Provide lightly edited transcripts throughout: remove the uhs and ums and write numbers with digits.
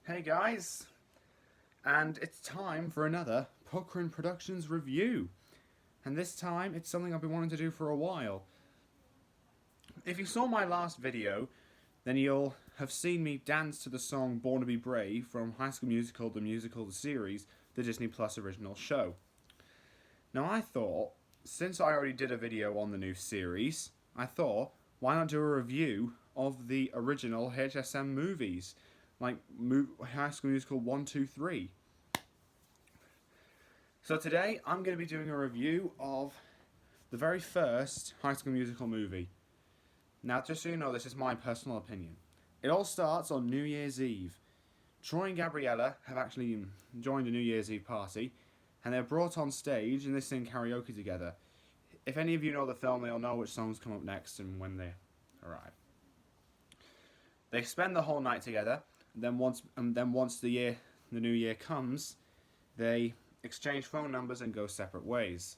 Hey guys, and it's time for another Puckrin Productions review. And this time it's something I've been wanting to do for a while. If you saw my last video, then you'll have seen me dance to the song Born to Be Brave from High School Musical, the musical, the series, the Disney Plus original show. Now I thought, since I already did a video on the new series, I thought, why not do a review of the original HSM movies? Like High School Musical 1, 2, 3. So today I'm going to be doing a review of the very first High School Musical movie. Now, just so you know, this is my personal opinion. It all starts on New Year's Eve. Troy and Gabriella have actually joined a New Year's Eve party, and they're brought on stage and they sing karaoke together. If any of you know the film, they'll know which songs come up next and when they arrive. They spend the whole night together. Then once the new year comes, they exchange phone numbers and go separate ways.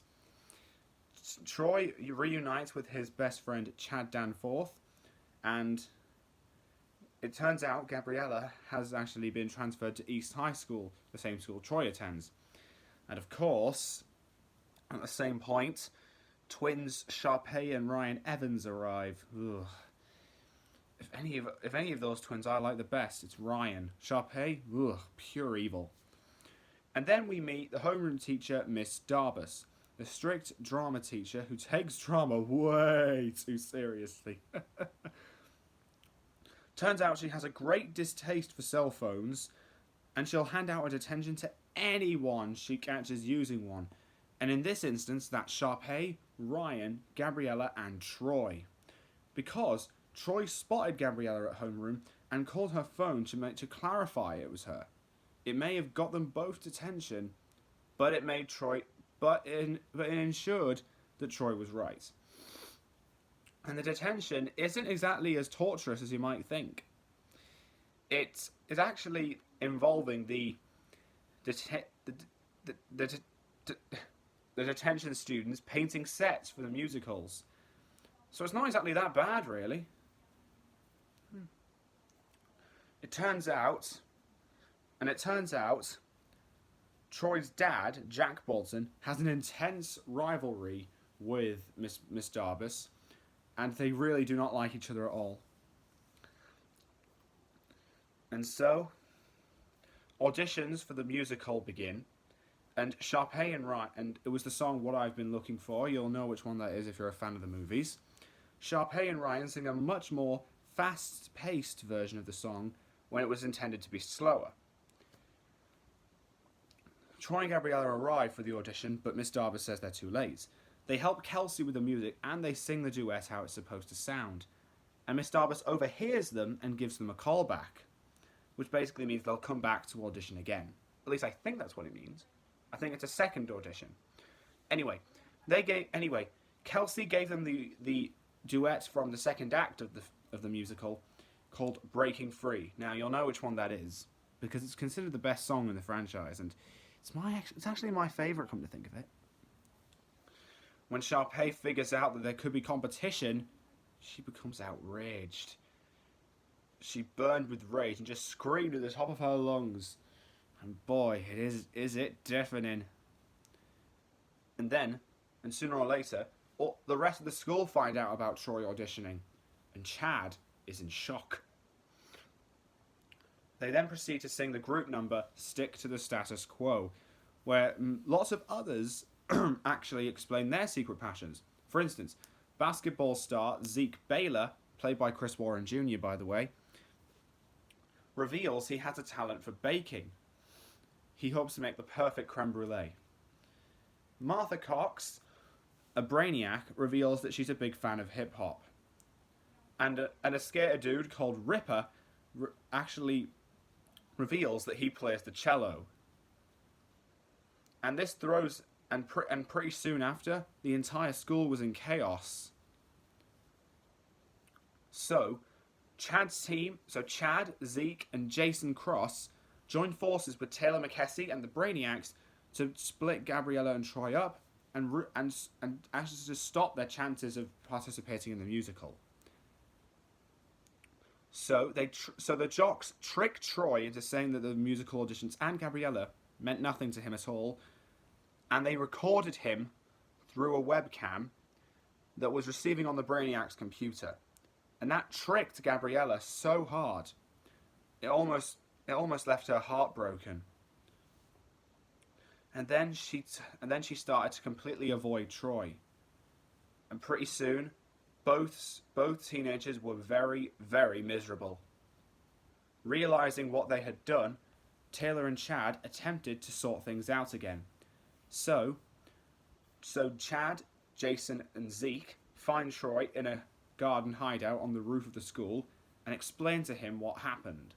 Troy reunites with his best friend Chad Danforth, and it turns out Gabriella has actually been transferred to East High School, the same school Troy attends. And of course, at the same point, twins Sharpay and Ryan Evans arrive. Ugh. If any of those twins I like the best, it's Ryan. Sharpay, ugh, pure evil. And then we meet the homeroom teacher, Miss Darbus, the strict drama teacher who takes drama way too seriously. Turns out she has a great distaste for cell phones, and she'll hand out a detention to anyone she catches using one. And in this instance, that's Sharpay, Ryan, Gabriella, and Troy. Because Troy spotted Gabriella at homeroom and called her phone to clarify it was her. It may have got them both detention, but it ensured that Troy was right. And the detention isn't exactly as torturous as you might think. It is actually involving the detention students painting sets for the musicals. So it's not exactly that bad, really. It turns out, Troy's dad, Jack Bolton, has an intense rivalry with Miss Darbus, and they really do not like each other at all. And so, auditions for the musical begin, and Sharpay and Ryan, and it was the song What I've Been Looking For, you'll know which one that is if you're a fan of the movies. Sharpay and Ryan sing a much more fast-paced version of the song when it was intended to be slower. Troy and Gabriella arrive for the audition, but Miss Darbus says they're too late. They help Kelsey with the music, and they sing the duet how it's supposed to sound. And Miss Darbus overhears them and gives them a call back, which basically means they'll come back to audition again. At least I think that's what it means. I think it's a second audition. Anyway, Kelsey gave them the duet from the second act of the musical, called Breaking Free. Now, you'll know which one that is, because it's considered the best song in the franchise, and it's actually my favourite, come to think of it. When Sharpay figures out that there could be competition, she becomes outraged. She burned with rage and just screamed at the top of her lungs. And boy, is it deafening. And sooner or later, the rest of the school find out about Troy auditioning, and Chad is in shock. They then proceed to sing the group number Stick to the Status Quo, where lots of others actually explain their secret passions. For instance, basketball star Zeke Baylor, played by Chris Warren Jr. by the way, reveals he has a talent for baking. He hopes to make the perfect creme brulee. Martha Cox, a Brainiac, reveals that she's a big fan of hip-hop. And a skater dude called Ripper actually reveals that he plays the cello. And this throws, and pretty soon after, the entire school was in chaos. So, Chad, Zeke, and Jason Cross joined forces with Taylor McKessie and the Brainiacs to split Gabriella and Troy up and actually to stop their chances of participating in the musical. So the jocks tricked Troy into saying that the musical auditions and Gabriella meant nothing to him at all, and they recorded him through a webcam that was receiving on the Brainiacs computer. And that tricked Gabriella so hard, it almost left her heartbroken. And then she started to completely avoid Troy. And pretty soon, both teenagers were very, very miserable. Realizing what they had done, Taylor and Chad attempted to sort things out again. So Chad, Jason, and Zeke find Troy in a garden hideout on the roof of the school and explain to him what happened.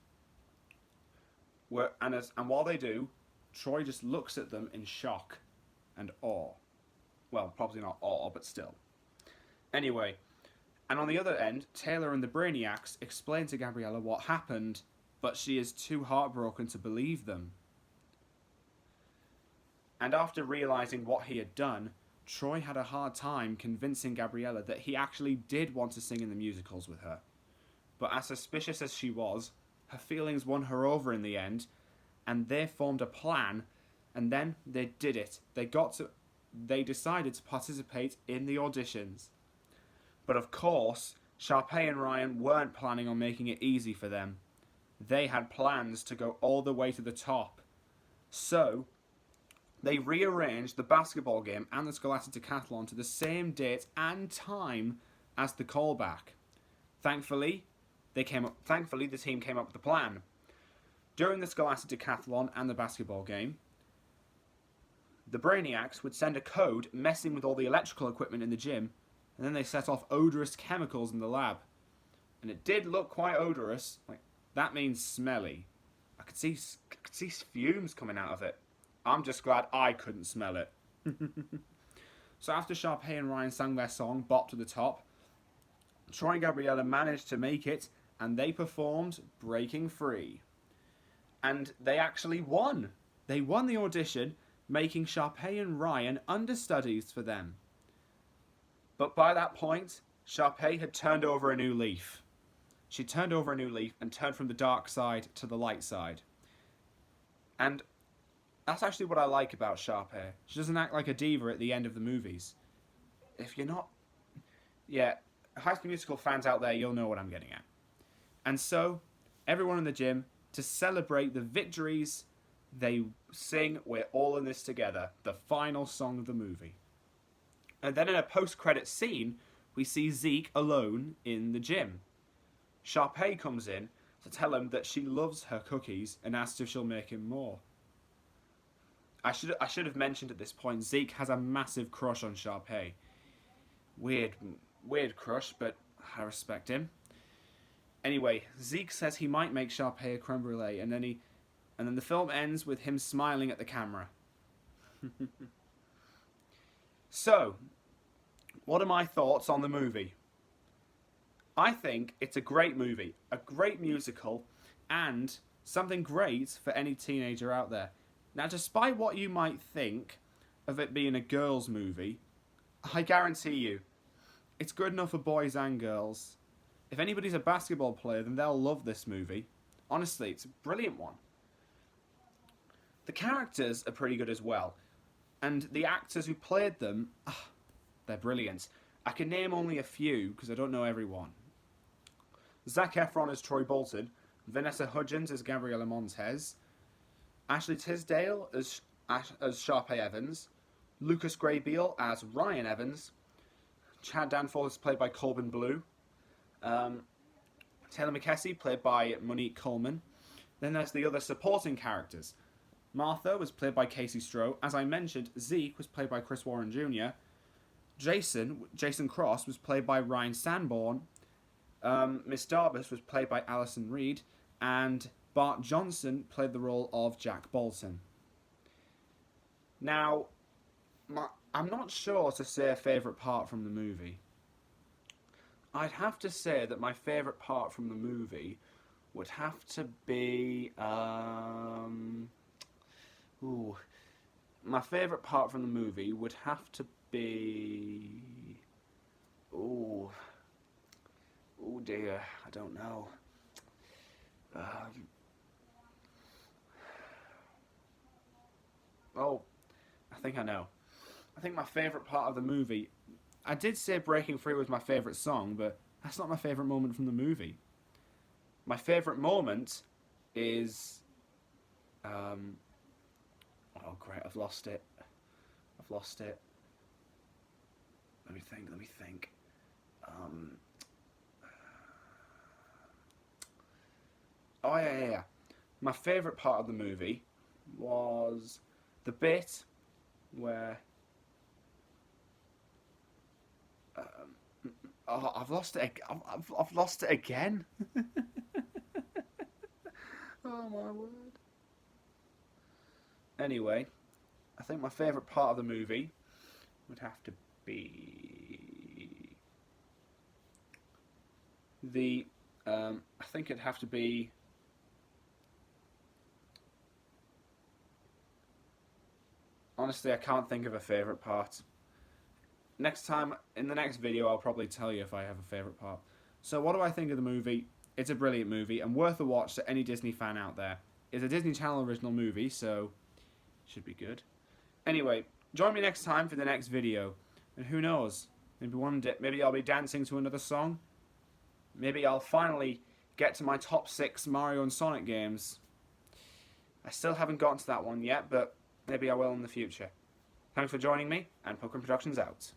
And while they do, Troy just looks at them in shock and awe. Well, probably not awe, but still. Anyway, and on the other end, Taylor and the Brainiacs explain to Gabriella what happened, but she is too heartbroken to believe them. And after realizing what he had done, Troy had a hard time convincing Gabriella that he actually did want to sing in the musicals with her. But as suspicious as she was, her feelings won her over in the end, and they formed a plan, and then they did it. They decided to participate in the auditions. But of course, Sharpay and Ryan weren't planning on making it easy for them. They had plans to go all the way to the top. So, they rearranged the basketball game and the Scholastic Decathlon to the same date and time as the callback. Thankfully, the team came up with a plan. During the Scholastic Decathlon and the basketball game, the Brainiacs would send a code messing with all the electrical equipment in the gym, and then they set off odorous chemicals in the lab. And it did look quite odorous. That means smelly. I could see fumes coming out of it. I'm just glad I couldn't smell it. So after Sharpay and Ryan sang their song, Bop to the Top, Troy and Gabriella managed to make it, and they performed Breaking Free. And they actually won. They won the audition, making Sharpay and Ryan understudies for them. But by that point, Sharpay had turned over a new leaf. She turned over a new leaf and turned from the dark side to the light side. And that's actually what I like about Sharpay. She doesn't act like a diva at the end of the movies. If you're not... Yeah, High School Musical fans out there, you'll know what I'm getting at. And so, everyone in the gym, to celebrate the victories, they sing We're All in This Together, the final song of the movie. And then in a post-credit scene, we see Zeke alone in the gym. Sharpay comes in to tell him that she loves her cookies and asks if she'll make him more. I should have mentioned at this point, Zeke has a massive crush on Sharpay. Weird crush, but I respect him. Anyway, Zeke says he might make Sharpay a creme brulee, and then the film ends with him smiling at the camera. So, what are my thoughts on the movie? I think it's a great movie, a great musical, and something great for any teenager out there. Now, despite what you might think of it being a girls' movie, I guarantee you, it's good enough for boys and girls. If anybody's a basketball player, then they'll love this movie. Honestly, it's a brilliant one. The characters are pretty good as well. And the actors who played them, they're brilliant. I can name only a few, because I don't know everyone. Zac Efron as Troy Bolton, Vanessa Hudgens as Gabriella Montez, Ashley Tisdale as Sharpay Evans, Lucas Grabeel as Ryan Evans, Chad Danforth is played by Colbin Blue, Taylor McKessie played by Monique Coleman. Then there's the other supporting characters. Martha was played by Casey Stroh. As I mentioned, Zeke was played by Chris Warren Jr. Jason Cross was played by Ryan Sanborn. Miss Darbus was played by Alison Reed. And Bart Johnson played the role of Jack Bolton. Now, I'm not sure to say a favourite part from the movie. I'd have to say that my favourite part from the movie would have to be... my favourite part from the movie would have to be... Oh dear, I don't know. Oh, I think I know. I think my favourite part of the movie. I did say Breaking Free was my favourite song, but that's not my favourite moment from the movie. My favourite moment is. Oh, great, I've lost it. I've lost it. Let me think, let me think. Um, oh, yeah. My favourite part of the movie was the bit where. Oh, I've lost it. I've lost it again. Oh my word. Anyway, I think my favourite part of the movie would have to be the. I think it'd have to be. Honestly, I can't think of a favourite part. Next time, in the next video, I'll probably tell you if I have a favourite part. So, what do I think of the movie? It's a brilliant movie and worth a watch to any Disney fan out there. It's a Disney Channel original movie, so should be good. Anyway, join me next time for the next video. And who knows? Maybe one day, maybe I'll be dancing to another song. Maybe I'll finally get to my top 6 Mario and Sonic games. I still haven't gotten to that one yet, but maybe I will in the future. Thanks for joining me, and Pokémon Productions out.